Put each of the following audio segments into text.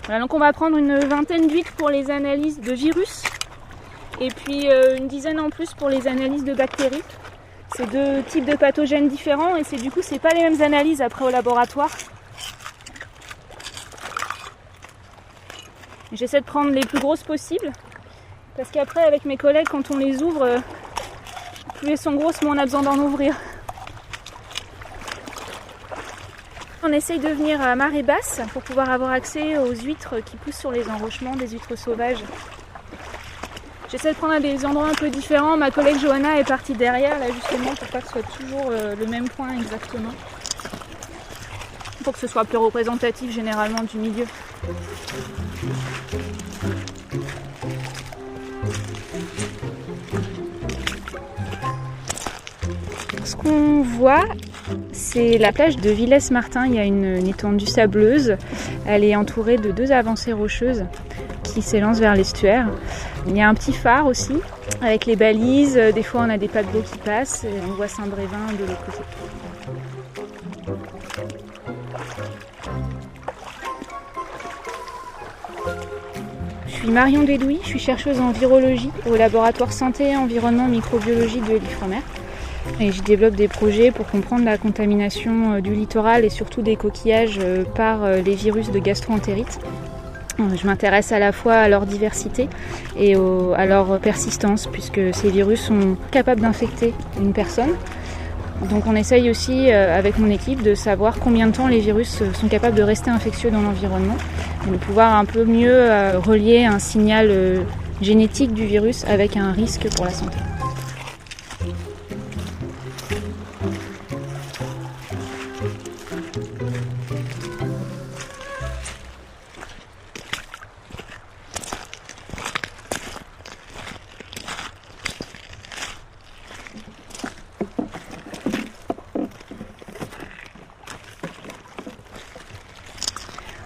Voilà, donc on va prendre une vingtaine d'huîtres pour les analyses de virus et puis une dizaine en plus pour les analyses de bactéries. C'est 2 types de pathogènes différents et c'est pas les mêmes analyses après au laboratoire. J'essaie de prendre les plus grosses possibles parce qu'après avec mes collègues quand on les ouvre, plus elles sont grosses, moins on a besoin d'en ouvrir. On essaye de venir à marée basse pour pouvoir avoir accès aux huîtres qui poussent sur les enrochements, des huîtres sauvages. J'essaie de prendre des endroits un peu différents. Ma collègue Johanna est partie derrière là justement pour pas que ce soit toujours le même point exactement. Pour que ce soit plus représentatif généralement du milieu. Ce qu'on voit, c'est la plage de Villers-Martin. Il y a une étendue sableuse. Elle est entourée de 2 avancées rocheuses qui s'élancent vers l'estuaire. Il y a un petit phare aussi, avec les balises. Des fois, on a des paquebots qui passent. Et on voit Saint-Brévin de l'autre côté. Je suis Marion Dédouy, je suis chercheuse en virologie au laboratoire Santé et Environnement Microbiologie de l'Ifremer. Et je développe des projets pour comprendre la contamination du littoral et surtout des coquillages par les virus de gastro-entérite. Je m'intéresse à la fois à leur diversité et à leur persistance, puisque ces virus sont capables d'infecter une personne. Donc on essaye aussi avec mon équipe de savoir combien de temps les virus sont capables de rester infectieux dans l'environnement et de pouvoir un peu mieux relier un signal génétique du virus avec un risque pour la santé.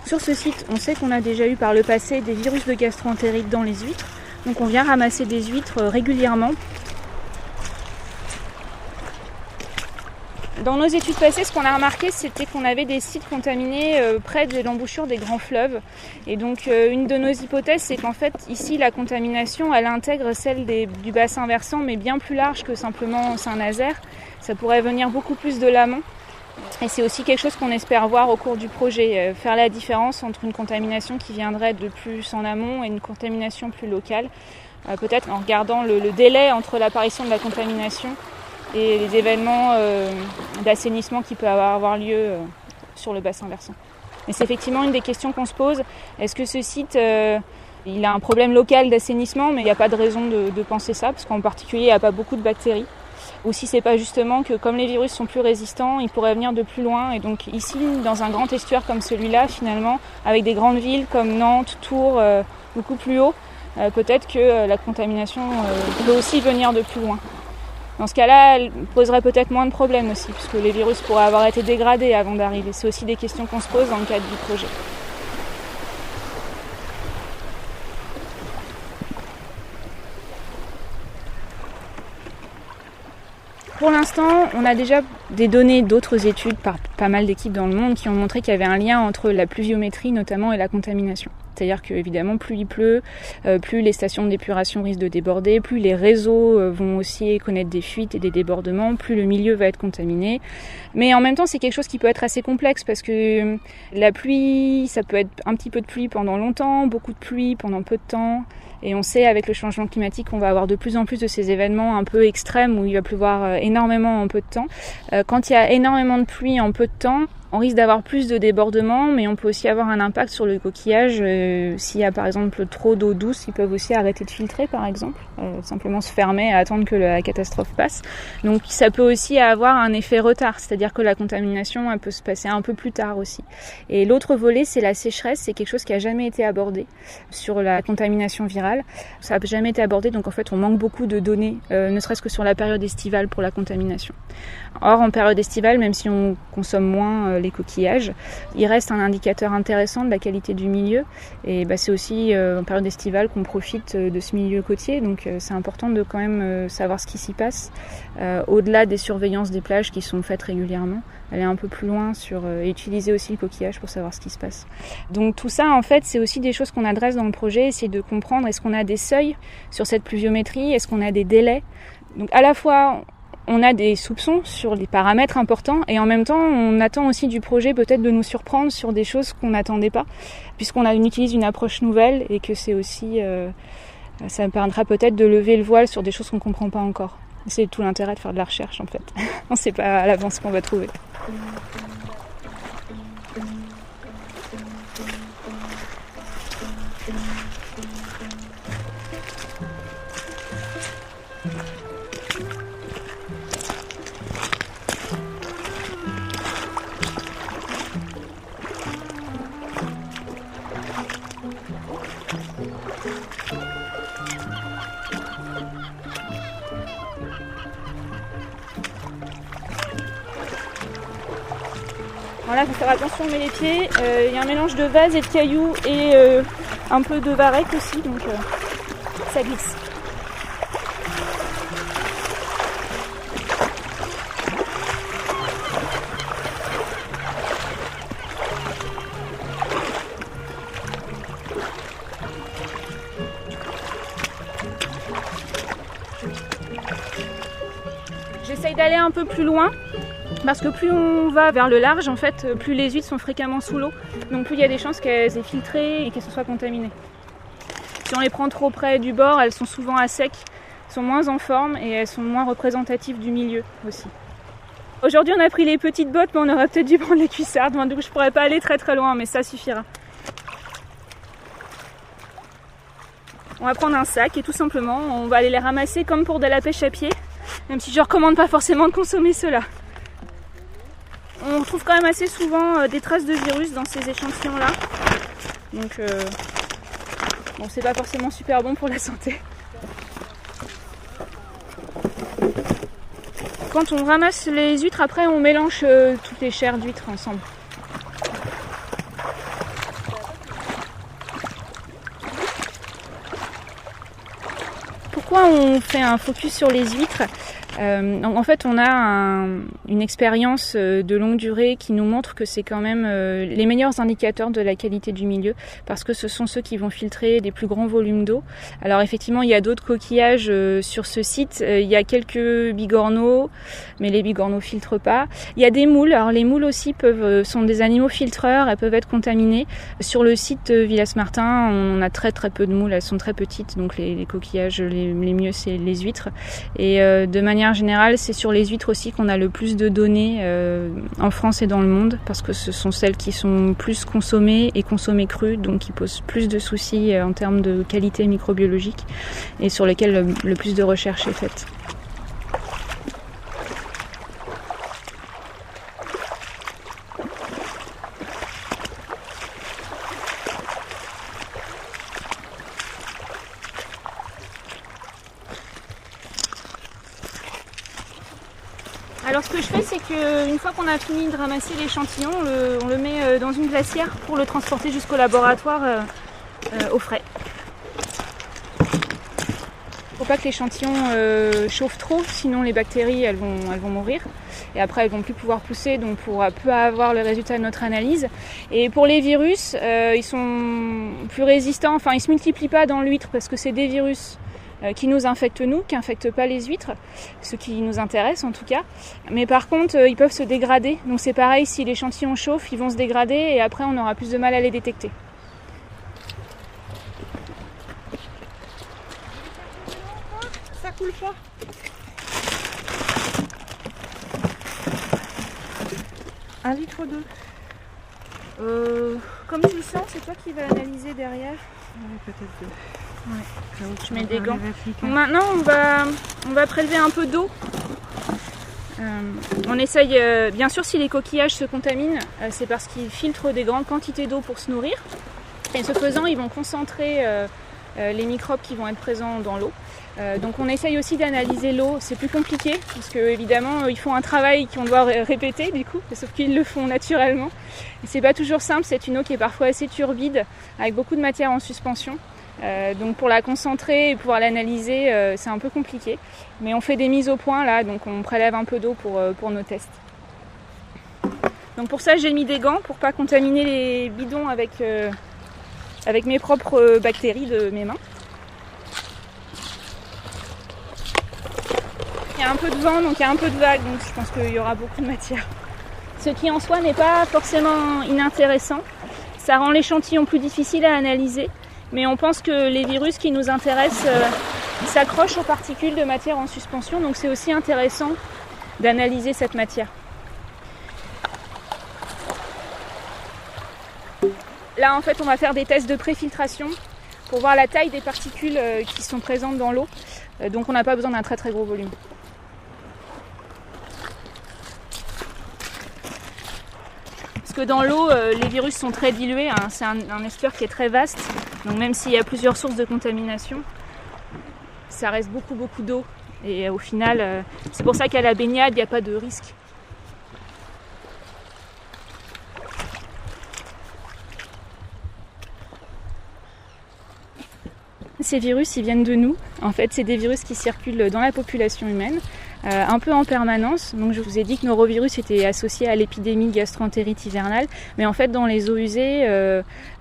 Sur ce site, on sait qu'on a déjà eu par le passé des virus de gastro-entérite dans les huîtres. Donc on vient ramasser des huîtres régulièrement. Dans nos études passées, ce qu'on a remarqué, c'était qu'on avait des sites contaminés près de l'embouchure des grands fleuves. Et donc une de nos hypothèses, c'est qu'en fait, ici, la contamination, elle intègre celle du bassin versant, mais bien plus large que simplement Saint-Nazaire. Ça pourrait venir beaucoup plus de l'amont. Et c'est aussi quelque chose qu'on espère voir au cours du projet, faire la différence entre une contamination qui viendrait de plus en amont et une contamination plus locale, peut-être en regardant le délai entre l'apparition de la contamination et les événements d'assainissement qui peuvent avoir lieu sur le bassin versant. Et c'est effectivement une des questions qu'on se pose. Est-ce que ce site, il a un problème local d'assainissement, mais il n'y a pas de raison de penser ça, parce qu'en particulier, il n'y a pas beaucoup de bactéries. Ou si c'est pas justement que comme les virus sont plus résistants, ils pourraient venir de plus loin. Et donc ici, dans un grand estuaire comme celui-là, finalement, avec des grandes villes comme Nantes, Tours, beaucoup plus haut, peut-être que la contamination peut aussi venir de plus loin. Dans ce cas-là, elle poserait peut-être moins de problèmes aussi, puisque les virus pourraient avoir été dégradés avant d'arriver. C'est aussi des questions qu'on se pose dans le cadre du projet. Pour l'instant, on a déjà des données d'autres études par pas mal d'équipes dans le monde qui ont montré qu'il y avait un lien entre la pluviométrie notamment et la contamination. C'est-à-dire que évidemment, plus il pleut, plus les stations d'épuration risquent de déborder, plus les réseaux vont aussi connaître des fuites et des débordements, plus le milieu va être contaminé. Mais en même temps, c'est quelque chose qui peut être assez complexe parce que la pluie, ça peut être un petit peu de pluie pendant longtemps, beaucoup de pluie pendant peu de temps. Et on sait avec le changement climatique qu'on va avoir de plus en plus de ces événements un peu extrêmes où il va pleuvoir énormément en peu de temps. Quand il y a énormément de pluie en peu de temps, on risque d'avoir plus de débordements, mais on peut aussi avoir un impact sur le coquillage. S'il y a par exemple trop d'eau douce, ils peuvent aussi arrêter de filtrer par exemple, simplement se fermer et attendre que la catastrophe passe. Donc ça peut aussi avoir un effet retard, c'est-à-dire que la contamination elle peut se passer un peu plus tard aussi. Et l'autre volet, c'est la sécheresse, c'est quelque chose qui n'a jamais été abordé sur la contamination virale. Ça n'a jamais été abordé, donc en fait on manque beaucoup de données, ne serait-ce que sur la période estivale pour la contamination. Or en période estivale, même si on consomme moins les coquillages. Il reste un indicateur intéressant de la qualité du milieu et c'est aussi en période estivale qu'on profite de ce milieu côtier, donc c'est important de quand même savoir ce qui s'y passe. Au-delà des surveillances des plages qui sont faites régulièrement, aller un peu plus loin et utiliser aussi le coquillage pour savoir ce qui se passe. Donc tout ça en fait c'est aussi des choses qu'on adresse dans le projet, essayer de comprendre est-ce qu'on a des seuils sur cette pluviométrie, est-ce qu'on a des délais. Donc à la fois on a des soupçons sur les paramètres importants et en même temps on attend aussi du projet peut-être de nous surprendre sur des choses qu'on n'attendait pas, puisqu'on utilise une approche nouvelle et que c'est aussi ça me permettra peut-être de lever le voile sur des choses qu'on ne comprend pas encore. C'est tout l'intérêt de faire de la recherche en fait. On ne sait pas à l'avance ce qu'on va trouver. Voilà, il faut faire attention, on met les pieds. Il y a un mélange de vase et de cailloux et un peu de varech aussi, donc ça glisse. J'essaye d'aller un peu plus loin. Parce que plus on va vers le large, en fait, plus les huîtres sont fréquemment sous l'eau. Donc plus il y a des chances qu'elles aient filtré et qu'elles se soient contaminées. Si on les prend trop près du bord, elles sont souvent à sec, sont moins en forme et elles sont moins représentatives du milieu aussi. Aujourd'hui on a pris les petites bottes, mais on aurait peut-être dû prendre les cuissardes. Donc je pourrais pas aller très très loin, mais ça suffira. On va prendre un sac et tout simplement on va aller les ramasser comme pour de la pêche à pied. Même si je ne recommande pas forcément de consommer cela. On retrouve quand même assez souvent des traces de virus dans ces échantillons-là. Donc, c'est pas forcément super bon pour la santé. Quand on ramasse les huîtres, après on mélange toutes les chairs d'huîtres ensemble. Pourquoi on fait un focus sur les huîtres ? En fait, on a une expérience de longue durée qui nous montre que c'est quand même les meilleurs indicateurs de la qualité du milieu, parce que ce sont ceux qui vont filtrer des plus grands volumes d'eau. Alors effectivement, il y a d'autres coquillages sur ce site. Il y a quelques bigorneaux, mais les bigorneaux filtrent pas. Il y a des moules. Alors les moules aussi sont des animaux filtreurs. Elles peuvent être contaminées. Sur le site Villas-Martin, on a très très peu de moules. Elles sont très petites, donc les coquillages les mieux c'est les huîtres. Et de manière générale, c'est sur les huîtres aussi qu'on a le plus de données en France et dans le monde, parce que ce sont celles qui sont plus consommées et consommées crues, donc qui posent plus de soucis en termes de qualité microbiologique et sur lesquelles le plus de recherche est faite. Alors ce que je fais, c'est qu'une fois qu'on a fini de ramasser l'échantillon, on le met dans une glacière pour le transporter jusqu'au laboratoire au frais. Faut pas que l'échantillon chauffe trop, sinon les bactéries elles vont mourir. Et après elles vont plus pouvoir pousser, donc on pourra peu avoir le résultat de notre analyse. Et pour les virus, ils sont plus résistants, enfin ils se multiplient pas dans l'huître parce que c'est des virus qui nous infectent nous, qui n'infectent pas les huîtres, ce qui nous intéresse en tout cas. Mais par contre, ils peuvent se dégrader. Donc c'est pareil, si l'échantillon chauffe, ils vont se dégrader et après on aura plus de mal à les détecter. Ça coule pas. Un litre d'eau. Comme tu le sens, c'est toi qui vas analyser derrière. Oui, peut-être deux. Ouais. Je mets des gants. Donc maintenant, on va prélever un peu d'eau. On essaye, bien sûr, si les coquillages se contaminent, c'est parce qu'ils filtrent des grandes quantités d'eau pour se nourrir. Et ce faisant, ils vont concentrer les microbes qui vont être présents dans l'eau. Donc on essaye aussi d'analyser l'eau, c'est plus compliqué parce que évidemment ils font un travail qu'on doit répéter du coup, sauf qu'ils le font naturellement. Et c'est pas toujours simple, c'est une eau qui est parfois assez turbide avec beaucoup de matière en suspension. Donc pour la concentrer et pouvoir l'analyser, c'est un peu compliqué. Mais on fait des mises au point là, donc on prélève un peu d'eau pour nos tests. Donc pour ça j'ai mis des gants pour pas contaminer les bidons avec mes propres bactéries de mes mains. Il y a un peu de vent, donc il y a un peu de vagues, donc je pense qu'il y aura beaucoup de matière. Ce qui en soi n'est pas forcément inintéressant. Ça rend l'échantillon plus difficile à analyser, mais on pense que les virus qui nous intéressent s'accrochent aux particules de matière en suspension, donc c'est aussi intéressant d'analyser cette matière. Là en fait on va faire des tests de préfiltration pour voir la taille des particules qui sont présentes dans l'eau, donc on n'a pas besoin d'un très très gros volume. Parce que dans l'eau, les virus sont très dilués, hein. C'est un estuaire qui est très vaste, donc même s'il y a plusieurs sources de contamination, ça reste beaucoup d'eau. Et au final, c'est pour ça qu'à la baignade, il n'y a pas de risque. Ces virus, ils viennent de nous. En fait, c'est des virus qui circulent dans la population humaine, un peu en permanence. Donc, je vous ai dit que norovirus était associé à l'épidémie de gastroentérite hivernale. Mais en fait, dans les eaux usées,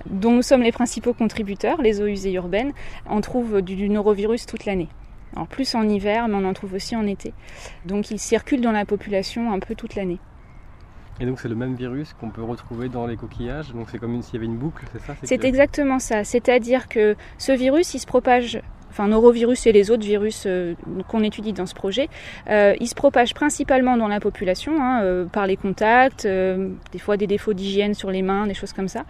dont nous sommes les principaux contributeurs, les eaux usées urbaines, on trouve du norovirus toute l'année. Alors, plus en hiver, mais on en trouve aussi en été. Donc, il circule dans la population un peu toute l'année. Et donc c'est le même virus qu'on peut retrouver dans les coquillages, donc c'est comme s'il y avait une boucle, c'est ça? C'est exactement ça, c'est-à-dire que ce virus, il se propage, enfin norovirus et les autres virus qu'on étudie dans ce projet, il se propage principalement dans la population, par les contacts, des fois des défauts d'hygiène sur les mains, des choses comme ça.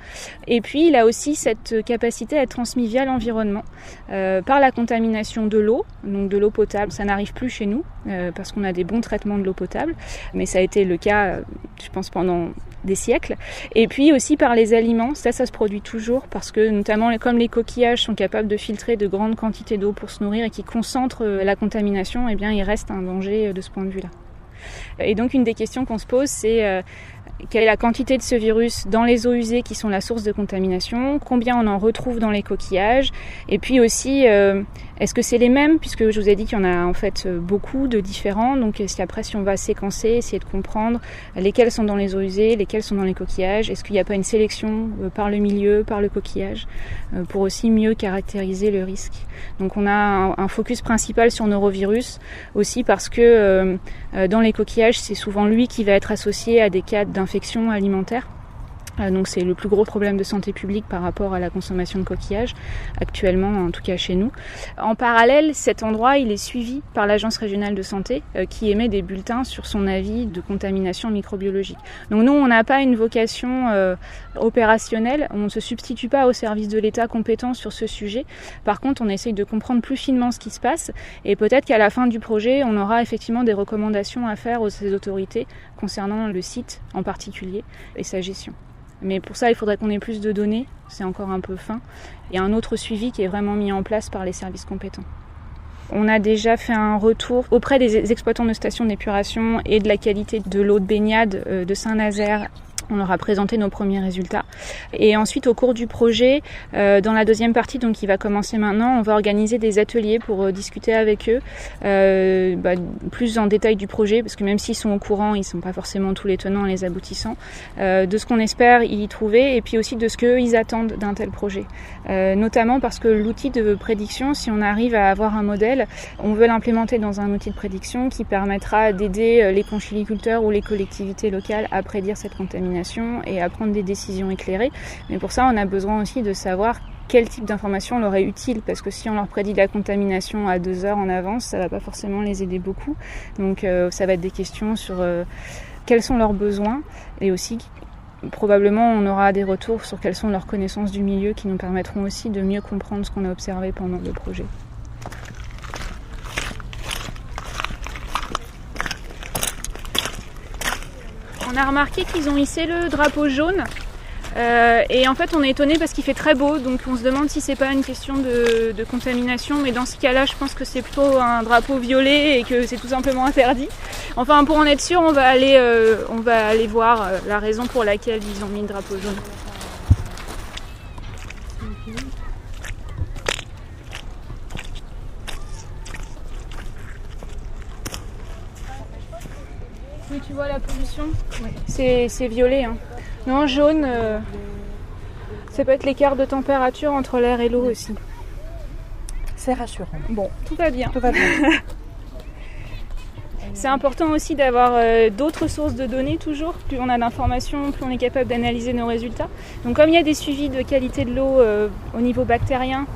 Et puis il a aussi cette capacité à être transmis via l'environnement, par la contamination de l'eau, donc de l'eau potable. Ça n'arrive plus chez nous, parce qu'on a des bons traitements de l'eau potable, mais ça a été le cas, je pense, pendant des siècles. Et puis aussi par les aliments, ça se produit toujours parce que notamment comme les coquillages sont capables de filtrer de grandes quantités d'eau pour se nourrir et qui concentrent la contamination, eh bien il reste un danger de ce point de vue-là. Et donc une des questions qu'on se pose, c'est quelle est la quantité de ce virus dans les eaux usées qui sont la source de contamination, combien on en retrouve dans les coquillages, et puis aussi est-ce que c'est les mêmes, puisque je vous ai dit qu'il y en a en fait beaucoup de différents, donc après si on va séquencer, essayer de comprendre lesquels sont dans les eaux usées, lesquels sont dans les coquillages, est-ce qu'il n'y a pas une sélection par le milieu, par le coquillage, pour aussi mieux caractériser le risque. Donc on a un focus principal sur norovirus, aussi parce que dans les coquillages, c'est souvent lui qui va être associé à des cas d'infection alimentaire. Donc c'est le plus gros problème de santé publique par rapport à la consommation de coquillages, actuellement en tout cas chez nous. En parallèle, cet endroit il est suivi par l'Agence régionale de santé qui émet des bulletins sur son avis de contamination microbiologique. Donc nous on n'a pas une vocation opérationnelle, on ne se substitue pas aux services de l'État compétents sur ce sujet. Par contre on essaye de comprendre plus finement ce qui se passe et peut-être qu'à la fin du projet on aura effectivement des recommandations à faire aux autorités concernant le site en particulier et sa gestion. Mais pour ça, il faudrait qu'on ait plus de données, c'est encore un peu fin. Il y a un autre suivi qui est vraiment mis en place par les services compétents. On a déjà fait un retour auprès des exploitants de stations d'épuration et de la qualité de l'eau de baignade de Saint-Nazaire. On leur a présenté nos premiers résultats. Et ensuite, au cours du projet, dans la deuxième partie, donc qui va commencer maintenant, on va organiser des ateliers pour discuter avec eux plus en détail du projet, parce que même s'ils sont au courant, ils ne sont pas forcément tous les tenants et les aboutissants, de ce qu'on espère y trouver, et puis aussi de ce qu'eux, ils attendent d'un tel projet. Notamment parce que l'outil de prédiction, si on arrive à avoir un modèle, on veut l'implémenter dans un outil de prédiction qui permettra d'aider les conchiliculteurs ou les collectivités locales à prédire cette contamination et à prendre des décisions éclairées. Mais pour ça, on a besoin aussi de savoir quel type d'information leur est utile, parce que si on leur prédit la contamination à 2 heures en avance, ça va pas forcément les aider beaucoup. Donc ça va être des questions sur quels sont leurs besoins, et aussi probablement on aura des retours sur quelles sont leurs connaissances du milieu qui nous permettront aussi de mieux comprendre ce qu'on a observé pendant le projet. On a remarqué qu'ils ont hissé le drapeau jaune Et en fait, on est étonné parce qu'il fait très beau, donc on se demande si c'est pas une question de contamination, mais dans ce cas-là, je pense que c'est plutôt un drapeau violet et que c'est tout simplement interdit. Enfin, pour en être sûr, on va aller voir la raison pour laquelle ils ont mis le drapeau jaune. Oui, tu vois la pollution, c'est violet. Hein. Non, jaune, ça peut être l'écart de température entre l'air et l'eau aussi. C'est rassurant. Bon, tout va bien. Tout va bien. C'est important aussi d'avoir d'autres sources de données toujours. Plus on a d'informations, plus on est capable d'analyser nos résultats. Donc comme il y a des suivis de qualité de l'eau au niveau bactérien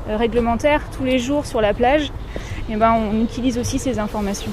réglementaire tous les jours sur la plage, et ben, on utilise aussi ces informations.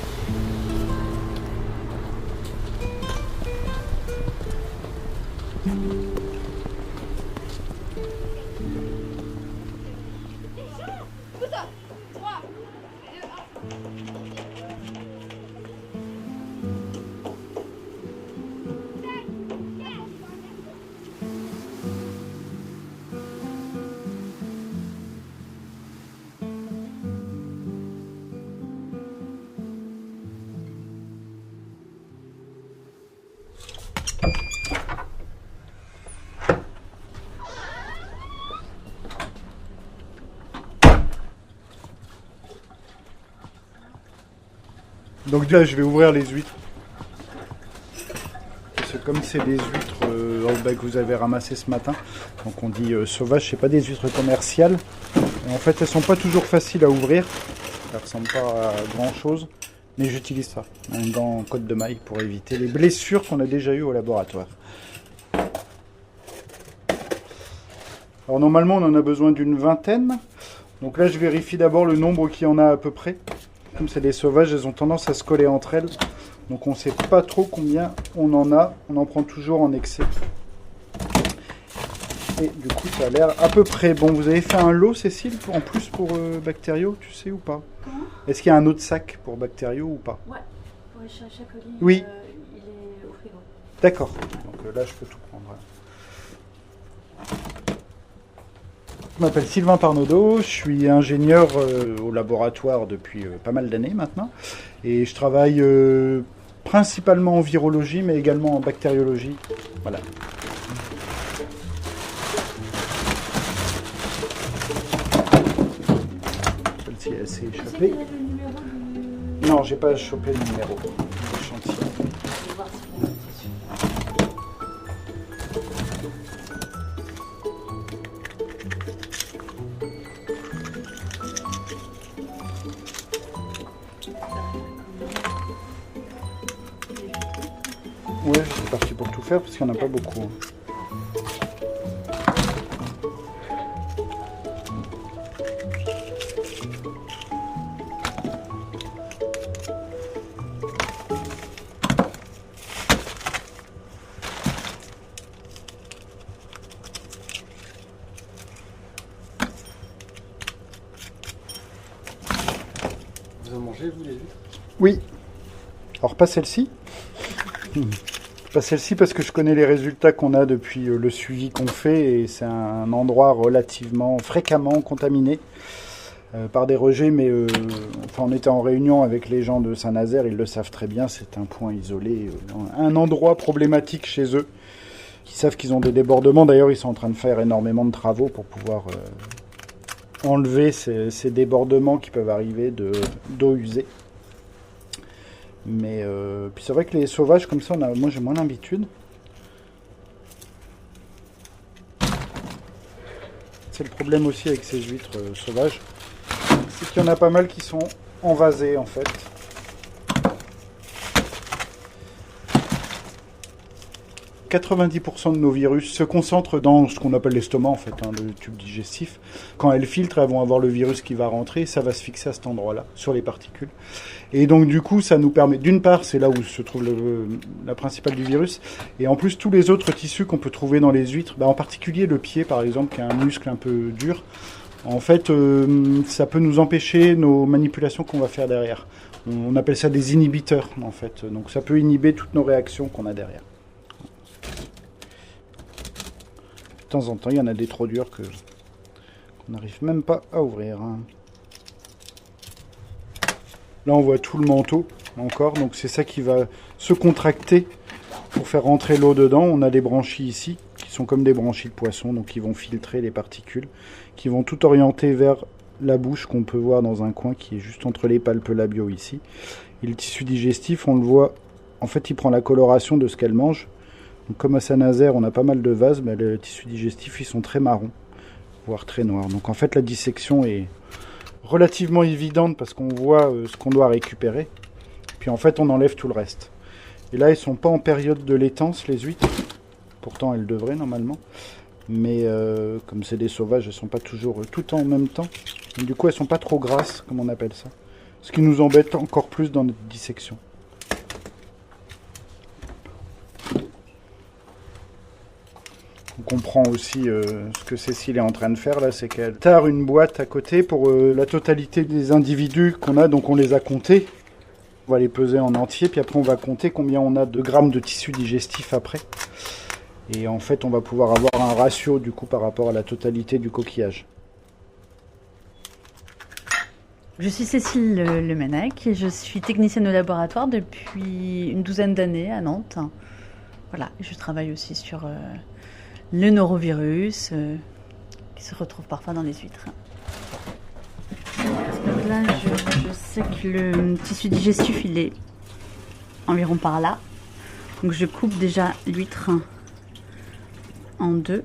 Donc là, je vais ouvrir les huîtres. Parce que comme c'est des huîtres que vous avez ramassées ce matin, donc on dit sauvages, c'est pas des huîtres commerciales. Et en fait, elles sont pas toujours faciles à ouvrir. Elles ressemblent pas à grand chose. Mais j'utilise ça, un gant en côte de maille pour éviter les blessures qu'on a déjà eues au laboratoire. Alors normalement, on en a besoin d'une vingtaine. Donc là, je vérifie d'abord le nombre qu'il y en a à peu près. Comme c'est des sauvages, elles ont tendance à se coller entre elles. Donc on ne sait pas trop combien on en a. On en prend toujours en excès. Et du coup, ça a l'air à peu près bon. Vous avez fait un lot, Cécile, en plus pour Bactério, tu sais ou pas? Est-ce qu'il y a un autre sac pour Bactério ou pas? Ouais, chaque colis, oui. Il est au frigo. D'accord. Donc là, je peux tout prendre. Je m'appelle Sylvain Parnaudot, je suis ingénieur au laboratoire depuis pas mal d'années maintenant. Et je travaille principalement en virologie, mais également en bactériologie. Voilà. Celle-ci, elle s'est échappée. Non, j'ai pas chopé le numéro d'échantillon. Ouais, c'est parti pour tout faire parce qu'il n'y en a pas beaucoup. Vous en mangez, vous, les huîtres? Oui. Alors, pas celle-ci. Pas celle-ci parce que je connais les résultats qu'on a depuis le suivi qu'on fait et c'est un endroit relativement fréquemment contaminé par des rejets, mais enfin, on était en réunion avec les gens de Saint-Nazaire, ils le savent très bien, c'est un point isolé, un endroit problématique chez eux. Ils savent qu'ils ont des débordements, d'ailleurs ils sont en train de faire énormément de travaux pour pouvoir enlever ces débordements qui peuvent arriver d'eau usée. Mais puis c'est vrai que les sauvages comme ça, moi j'ai moins l'habitude. C'est le problème aussi avec ces huîtres sauvages, c'est qu'il y en a pas mal qui sont envasées en fait. « 90% de nos virus se concentrent dans ce qu'on appelle l'estomac, en fait, hein, le tube digestif. Quand elles filtrent, elles vont avoir le virus qui va rentrer, ça va se fixer à cet endroit-là, sur les particules. Et donc, du coup, ça nous permet, d'une part, c'est là où se trouve la principale du virus, et en plus, tous les autres tissus qu'on peut trouver dans les huîtres, en particulier le pied, par exemple, qui a un muscle un peu dur, en fait, ça peut nous empêcher nos manipulations qu'on va faire derrière. On appelle ça des inhibiteurs, en fait. Donc, ça peut inhiber toutes nos réactions qu'on a derrière. temps en temps, il y en a des trop durs qu'on n'arrive même pas à ouvrir. Là, on voit tout le manteau encore, donc c'est ça qui va se contracter pour faire rentrer l'eau dedans. On a des branchies ici, qui sont comme des branchies de poisson, donc qui vont filtrer les particules, qui vont tout orienter vers la bouche qu'on peut voir dans un coin qui est juste entre les palpes labiaux ici. Et le tissu digestif, on le voit, en fait, il prend la coloration de ce qu'elle mange. Donc, comme à Saint-Nazaire, on a pas mal de vases, mais le tissu digestif, ils sont très marrons, voire très noirs. Donc en fait, la dissection est relativement évidente parce qu'on voit ce qu'on doit récupérer. Puis en fait, on enlève tout le reste. Et là, ils sont pas en période de laitance, les huîtres. Pourtant, elles devraient normalement. Mais comme c'est des sauvages, elles sont pas toujours tout en même temps. Et du coup, elles sont pas trop grasses, comme on appelle ça. Ce qui nous embête encore plus dans notre dissection. On comprend aussi ce que Cécile est en train de faire là, c'est qu'elle tare une boîte à côté pour la totalité des individus qu'on a, donc on les a comptés. On va les peser en entier, puis après on va compter combien on a de grammes de tissu digestif après. Et en fait on va pouvoir avoir un ratio du coup par rapport à la totalité du coquillage. Je suis Cécile Lemenec et je suis technicienne au laboratoire depuis une douzaine d'années à Nantes. Voilà, je travaille aussi sur le norovirus qui se retrouve parfois dans les huîtres. Donc là, je sais que le tissu digestif, il est environ par là. Donc je coupe déjà l'huître en deux.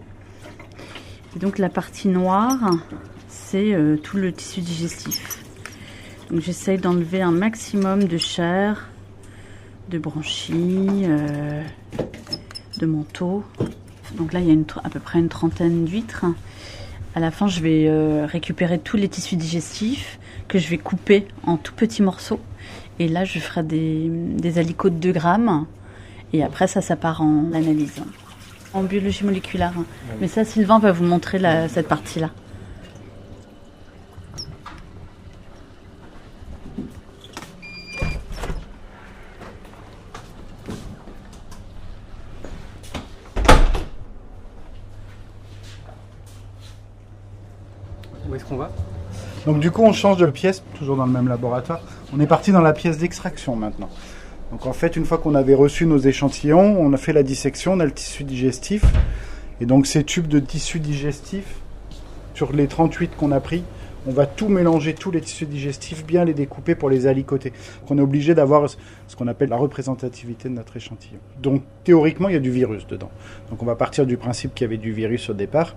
Et donc la partie noire, c'est tout le tissu digestif. Donc j'essaye d'enlever un maximum de chair, de branchies, de manteau. Donc là, il y a à peu près une trentaine d'huîtres. À la fin, je vais récupérer tous les tissus digestifs que je vais couper en tout petits morceaux. Et là, je ferai des alicots de 2 grammes. Et après, ça part en analyse, en biologie moléculaire. Mais ça, Sylvain va vous montrer cette partie-là. Où est-ce qu'on va? Donc du coup on change de pièce, toujours dans le même laboratoire. On est parti dans la pièce d'extraction maintenant. Donc en fait une fois qu'on avait reçu nos échantillons, on a fait la dissection, on a le tissu digestif. Et donc ces tubes de tissu digestif, sur les 38 qu'on a pris, on va tout mélanger, tous les tissus digestifs, bien les découper pour les alicoter. Donc on est obligé d'avoir ce qu'on appelle la représentativité de notre échantillon. Donc théoriquement il y a du virus dedans. Donc on va partir du principe qu'il y avait du virus au départ.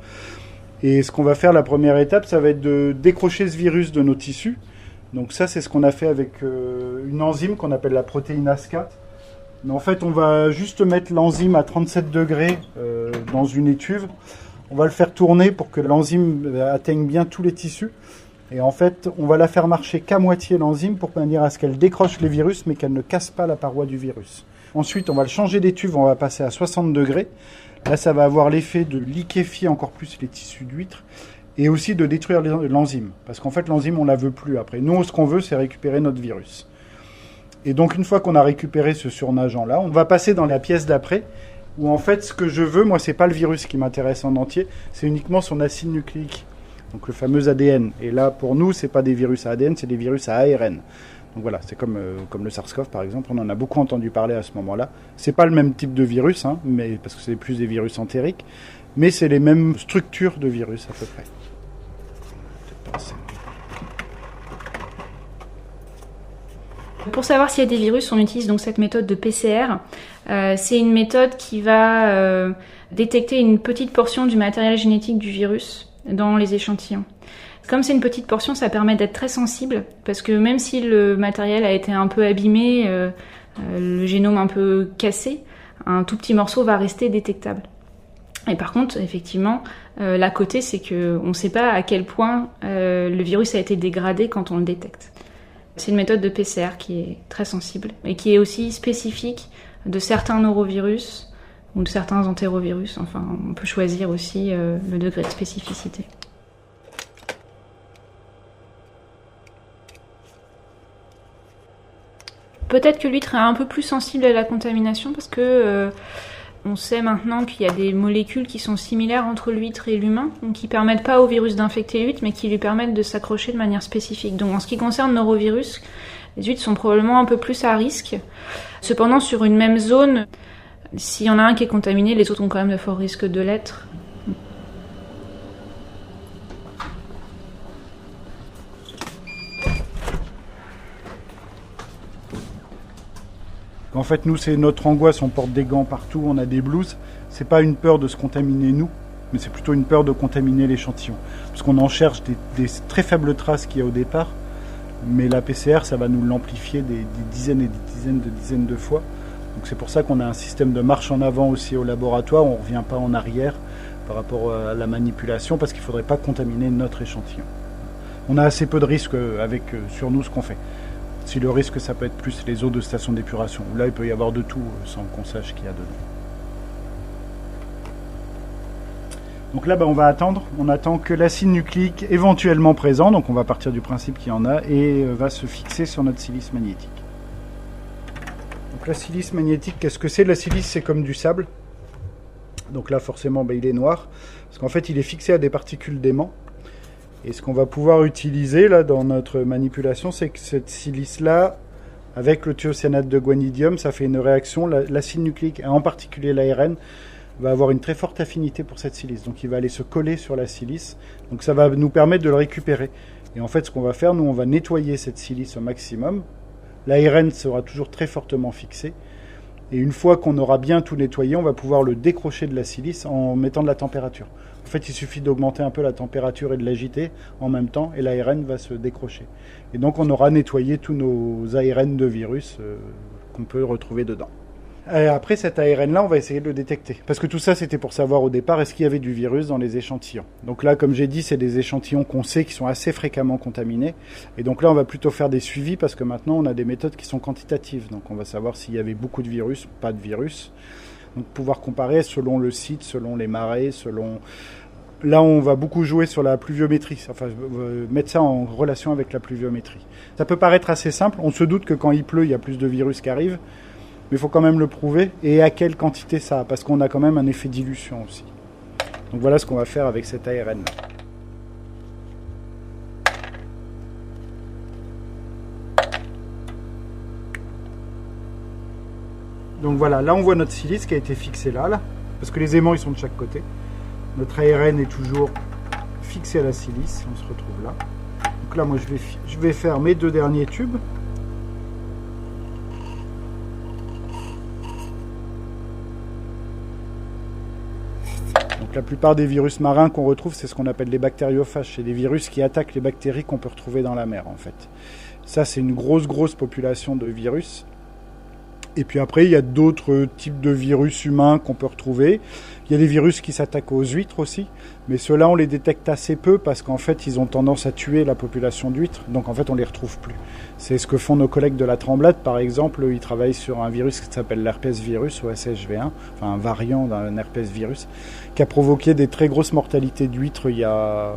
Et ce qu'on va faire, la première étape, ça va être de décrocher ce virus de nos tissus. Donc ça, c'est ce qu'on a fait avec une enzyme qu'on appelle la protéinase 4. Mais en fait, on va juste mettre l'enzyme à 37 degrés dans une étuve. On va le faire tourner pour que l'enzyme atteigne bien tous les tissus. Et en fait, on va la faire marcher qu'à moitié l'enzyme pour manière à ce qu'elle décroche les virus, mais qu'elle ne casse pas la paroi du virus. Ensuite, on va le changer d'étuve, on va passer à 60 degrés. Là, ça va avoir l'effet de liquéfier encore plus les tissus d'huîtres et aussi de détruire l'enzyme. Parce qu'en fait, l'enzyme, on ne la veut plus après. Nous, ce qu'on veut, c'est récupérer notre virus. Et donc, une fois qu'on a récupéré ce surnageant-là, on va passer dans la pièce d'après, où en fait, ce que je veux, moi, c'est pas le virus qui m'intéresse en entier, c'est uniquement son acide nucléique, donc le fameux ADN. Et là, pour nous, c'est pas des virus à ADN, c'est des virus à ARN. Donc voilà, c'est comme le SARS-CoV par exemple, on en a beaucoup entendu parler à ce moment-là. C'est pas le même type de virus, mais, parce que c'est plus des virus entériques, mais c'est les mêmes structures de virus à peu près. Pour savoir s'il y a des virus, on utilise donc cette méthode de PCR. C'est une méthode qui va détecter une petite portion du matériel génétique du virus dans les échantillons. Comme c'est une petite portion, ça permet d'être très sensible, parce que même si le matériel a été un peu abîmé, le génome un peu cassé, un tout petit morceau va rester détectable. Et par contre, effectivement, l'à côté, c'est qu'on ne sait pas à quel point le virus a été dégradé quand on le détecte. C'est une méthode de PCR qui est très sensible et qui est aussi spécifique de certains norovirus ou de certains entérovirus. Enfin, on peut choisir aussi le degré de spécificité. Peut-être que l'huître est un peu plus sensible à la contamination parce que On sait maintenant qu'il y a des molécules qui sont similaires entre l'huître et l'humain, donc qui permettent pas au virus d'infecter l'huître, mais qui lui permettent de s'accrocher de manière spécifique. Donc en ce qui concerne le norovirus, les huîtres sont probablement un peu plus à risque. Cependant, sur une même zone, s'il y en a un qui est contaminé, les autres ont quand même de forts risques de l'être. En fait, nous, c'est notre angoisse, on porte des gants partout, on a des blouses. C'est pas une peur de se contaminer nous, mais c'est plutôt une peur de contaminer l'échantillon. Parce qu'on en cherche des très faibles traces qu'il y a au départ, mais la PCR, ça va nous l'amplifier des dizaines et des dizaines de fois. Donc c'est pour ça qu'on a un système de marche en avant aussi au laboratoire, on ne revient pas en arrière par rapport à la manipulation, parce qu'il ne faudrait pas contaminer notre échantillon. On a assez peu de risques sur nous ce qu'on fait. Si le risque, ça peut être plus les eaux de station d'épuration, où là, il peut y avoir de tout sans qu'on sache ce qu'il y a dedans. Donc là, on va attendre. On attend que l'acide nucléique éventuellement présent, donc on va partir du principe qu'il y en a, et va se fixer sur notre silice magnétique. Donc la silice magnétique, qu'est-ce que c'est? La silice, c'est comme du sable. Donc là, forcément, il est noir, parce qu'en fait, il est fixé à des particules d'aimant. Et ce qu'on va pouvoir utiliser là dans notre manipulation, c'est que cette silice-là, avec le thiocyanate de guanidium, ça fait une réaction. L'acide nucléique, et en particulier l'ARN, va avoir une très forte affinité pour cette silice. Donc il va aller se coller sur la silice. Donc ça va nous permettre de le récupérer. Et en fait, ce qu'on va faire, nous, on va nettoyer cette silice au maximum. L'ARN sera toujours très fortement fixé. Et une fois qu'on aura bien tout nettoyé, on va pouvoir le décrocher de la silice en mettant de la température. En fait, il suffit d'augmenter un peu la température et de l'agiter en même temps, et l'ARN va se décrocher. Et donc, on aura nettoyé tous nos ARN de virus qu'on peut retrouver dedans. Et après, cet ARN-là, on va essayer de le détecter. Parce que tout ça, c'était pour savoir au départ, est-ce qu'il y avait du virus dans les échantillons. Donc là, comme j'ai dit, c'est des échantillons qu'on sait qui sont assez fréquemment contaminés. Et donc là, on va plutôt faire des suivis, parce que maintenant, on a des méthodes qui sont quantitatives. Donc on va savoir s'il y avait beaucoup de virus ou pas de virus. Donc pouvoir comparer selon le site, selon les marées, selon... Là, on va beaucoup jouer sur la pluviométrie, enfin mettre ça en relation avec la pluviométrie. Ça peut paraître assez simple, on se doute que quand il pleut, il y a plus de virus qui arrivent, mais il faut quand même le prouver, et à quelle quantité ça, parce qu'on a quand même un effet dilution aussi. Donc voilà ce qu'on va faire avec cet ARN-là. Donc voilà, là on voit notre silice qui a été fixée là, parce que les aimants ils sont de chaque côté. Notre ARN est toujours fixé à la silice, on se retrouve là. Donc là moi je vais faire mes 2 derniers tubes. Donc la plupart des virus marins qu'on retrouve, c'est ce qu'on appelle les bactériophages. C'est des virus qui attaquent les bactéries qu'on peut retrouver dans la mer en fait. Ça c'est une grosse population de virus. Et puis après, il y a d'autres types de virus humains qu'on peut retrouver. Il y a des virus qui s'attaquent aux huîtres aussi, mais ceux-là, on les détecte assez peu parce qu'en fait, ils ont tendance à tuer la population d'huîtres, donc en fait, on les retrouve plus. C'est ce que font nos collègues de la Tremblade, par exemple. Ils travaillent sur un virus qui s'appelle l'herpès virus, ou SHV1, enfin un variant d'un herpès virus, qui a provoqué des très grosses mortalités d'huîtres il y a...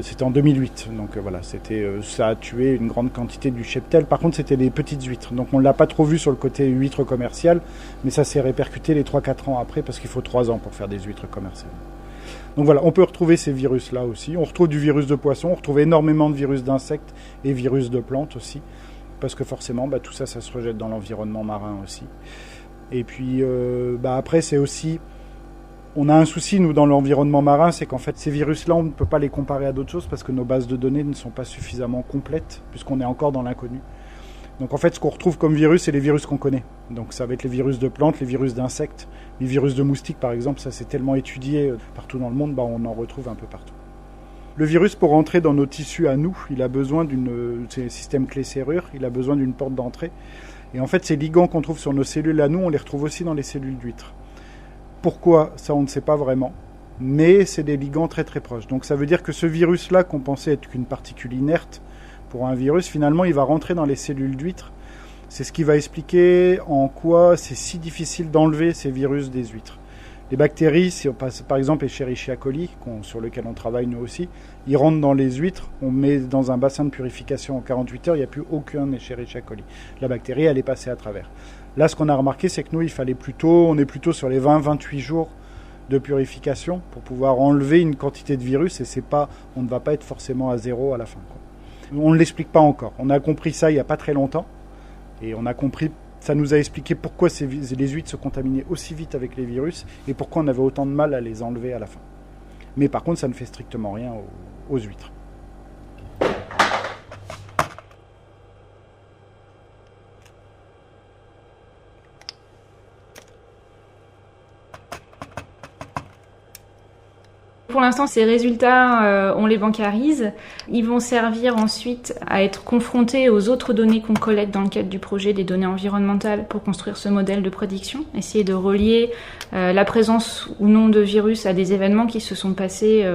C'était en 2008, donc voilà, ça a tué une grande quantité du cheptel. Par contre, c'était des petites huîtres, donc on ne l'a pas trop vu sur le côté huître commercial, mais ça s'est répercuté les 3-4 ans après, parce qu'il faut 3 ans pour faire des huîtres commerciales. Donc voilà, on peut retrouver ces virus-là aussi. On retrouve du virus de poisson, on retrouve énormément de virus d'insectes et virus de plantes aussi, parce que forcément, tout ça, ça se rejette dans l'environnement marin aussi. Et puis, après, c'est aussi... On a un souci, nous, dans l'environnement marin, c'est qu'en fait, ces virus-là, on ne peut pas les comparer à d'autres choses parce que nos bases de données ne sont pas suffisamment complètes, puisqu'on est encore dans l'inconnu. Donc en fait, ce qu'on retrouve comme virus, c'est les virus qu'on connaît. Donc ça va être les virus de plantes, les virus d'insectes, les virus de moustiques, par exemple. Ça, c'est tellement étudié partout dans le monde, on en retrouve un peu partout. Le virus, pour rentrer dans nos tissus à nous, il a besoin c'est un système clé-serrure, il a besoin d'une porte d'entrée. Et en fait, ces ligands qu'on trouve sur nos cellules à nous, on les retrouve aussi dans les cellules d'huîtres. Pourquoi? Ça, on ne sait pas vraiment. Mais c'est des ligands très proches. Donc ça veut dire que ce virus-là, qu'on pensait être qu'une particule inerte pour un virus, finalement, il va rentrer dans les cellules d'huîtres. C'est ce qui va expliquer en quoi c'est si difficile d'enlever ces virus des huîtres. Les bactéries, si on passe par exemple Escherichia coli, sur lequel on travaille nous aussi, ils rentrent dans les huîtres, on met dans un bassin de purification en 48 heures, il n'y a plus aucun Escherichia coli. La bactérie, elle est passée à travers. Là, ce qu'on a remarqué, c'est que nous, on est plutôt sur les 20-28 jours de purification pour pouvoir enlever une quantité de virus et on ne va pas être forcément à zéro à la fin, quoi. On ne l'explique pas encore. On a compris ça il n'y a pas très longtemps et ça nous a expliqué pourquoi les huîtres se contaminaient aussi vite avec les virus et pourquoi on avait autant de mal à les enlever à la fin. Mais par contre, ça ne fait strictement rien aux huîtres. Pour l'instant, ces résultats, on les bancarise. Ils vont servir ensuite à être confrontés aux autres données qu'on collecte dans le cadre du projet des données environnementales pour construire ce modèle de prédiction. Essayer de relier la présence ou non de virus à des événements qui se sont passés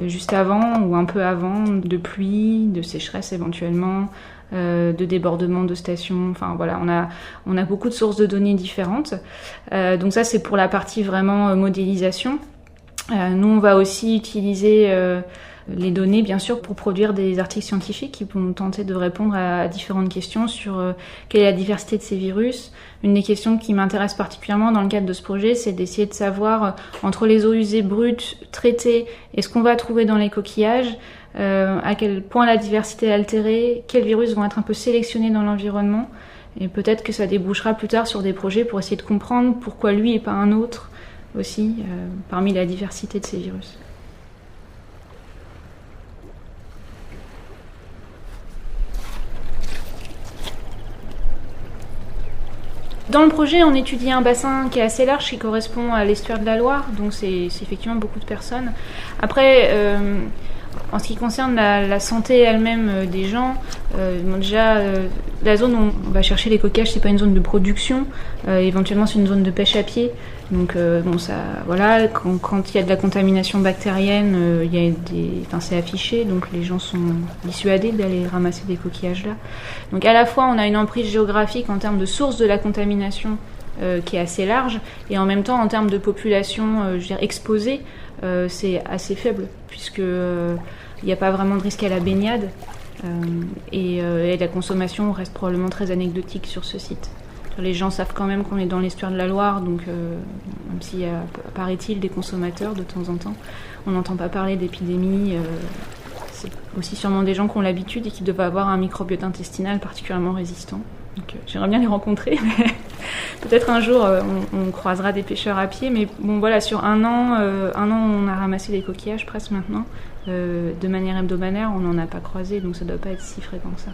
juste avant ou un peu avant, de pluie, de sécheresse éventuellement, de débordement de stations. Enfin voilà, on a beaucoup de sources de données différentes. Donc ça, c'est pour la partie vraiment modélisation. Nous, on va aussi utiliser les données, bien sûr, pour produire des articles scientifiques qui vont tenter de répondre à différentes questions sur quelle est la diversité de ces virus. Une des questions qui m'intéresse particulièrement dans le cadre de ce projet, c'est d'essayer de savoir, entre les eaux usées brutes, traitées, et ce qu'on va trouver dans les coquillages, à quel point la diversité est altérée, quels virus vont être un peu sélectionnés dans l'environnement, et peut-être que ça débouchera plus tard sur des projets pour essayer de comprendre pourquoi lui et pas un autre, aussi, parmi la diversité de ces virus. Dans le projet, on étudie un bassin qui est assez large, qui correspond à l'estuaire de la Loire, donc c'est effectivement beaucoup de personnes. Après, en ce qui concerne la santé elle-même des gens, la zone où on va chercher les coquillages, c'est pas une zone de production, éventuellement c'est une zone de pêche à pied. Donc quand il y a de la contamination bactérienne, c'est affiché, donc les gens sont dissuadés d'aller ramasser des coquillages là. Donc à la fois on a une emprise géographique en termes de source de la contamination qui est assez large, et en même temps en termes de population exposée, c'est assez faible, puisque il n'y a pas vraiment de risque à la baignade, et la consommation reste probablement très anecdotique sur ce site. Les gens savent quand même qu'on est dans l'estuaire de la Loire, donc même s'il y a, paraît-il, des consommateurs de temps en temps, on n'entend pas parler d'épidémie. C'est aussi sûrement des gens qui ont l'habitude et qui doivent avoir un microbiote intestinal particulièrement résistant. Donc j'aimerais bien les rencontrer, mais peut-être un jour on croisera des pêcheurs à pied. Mais bon voilà, sur un an on a ramassé des coquillages presque maintenant, de manière hebdomadaire, on n'en a pas croisé, donc ça ne doit pas être si fréquent que ça.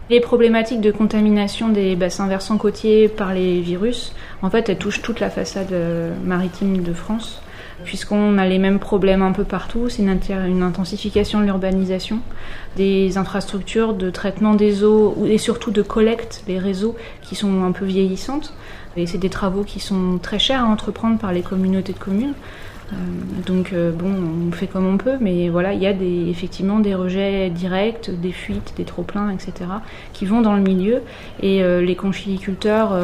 Les problématiques de contamination des bassins versants côtiers par les virus, en fait, elles touchent toute la façade maritime de France, puisqu'on a les mêmes problèmes un peu partout. C'est une intensification de l'urbanisation, des infrastructures de traitement des eaux et surtout de collecte, des réseaux qui sont un peu vieillissantes. Et c'est des travaux qui sont très chers à entreprendre par les communautés de communes. Donc on fait comme on peut, mais voilà, il y a effectivement des rejets directs, des fuites, des trop-pleins, etc. qui vont dans le milieu, et les conchyliculteurs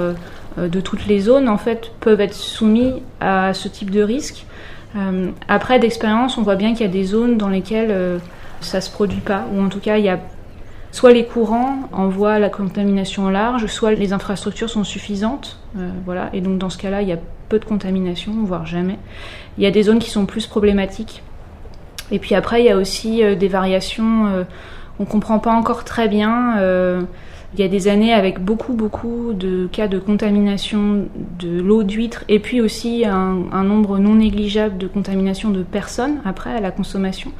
de toutes les zones en fait peuvent être soumis à ce type de risque. Après, d'expérience, on voit bien qu'il y a des zones dans lesquelles ça se produit pas, ou en tout cas il y a soit les courants envoient la contamination large, soit les infrastructures sont suffisantes, voilà, et donc dans ce cas-là il y a peu de contamination, voire jamais. Il y a des zones qui sont plus problématiques. Et puis après, il y a aussi des variations, on ne comprend pas encore très bien. Il y a des années avec beaucoup de cas de contamination de l'eau d'huître, et puis aussi un nombre non négligeable de contamination de personnes après à la consommation.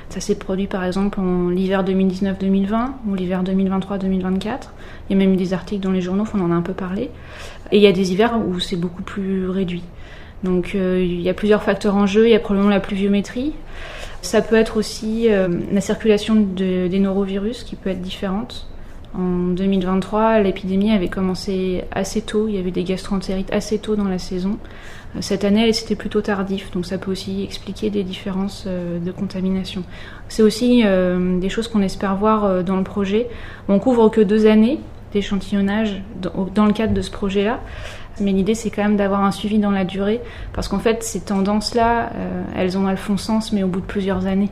Ça s'est produit par exemple en l'hiver 2019-2020 ou l'hiver 2023-2024. Il y a même eu des articles dans les journaux, on en a un peu parlé. Et il y a des hivers où c'est beaucoup plus réduit. Donc il y a plusieurs facteurs en jeu. Il y a probablement la pluviométrie. Ça peut être aussi la circulation des norovirus qui peut être différente. En 2023, l'épidémie avait commencé assez tôt. Il y avait des gastroentérites assez tôt dans la saison. Cette année, c'était plutôt tardif, donc ça peut aussi expliquer des différences de contamination. C'est aussi des choses qu'on espère voir dans le projet. On couvre que 2 années d'échantillonnage dans le cadre de ce projet-là. Mais l'idée, c'est quand même d'avoir un suivi dans la durée, parce qu'en fait, ces tendances-là, elles ont sens, mais au bout de plusieurs années.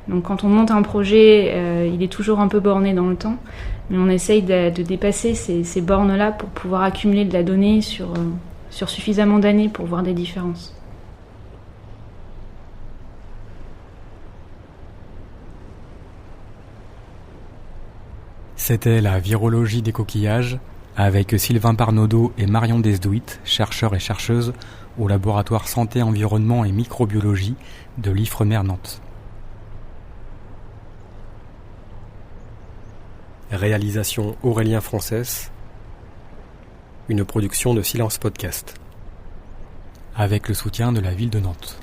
Donc quand on monte un projet, il est toujours un peu borné dans le temps, mais on essaye de dépasser ces bornes-là pour pouvoir accumuler de la donnée sur suffisamment d'années pour voir des différences. C'était la virologie des coquillages avec Sylvain Parnaudot et Marion Desdouit, chercheurs et chercheuses au laboratoire Santé, Environnement et Microbiologie de l'Ifremer Nantes. Réalisation Aurélien Frances, une production de Silence Podcast. Avec le soutien de la ville de Nantes.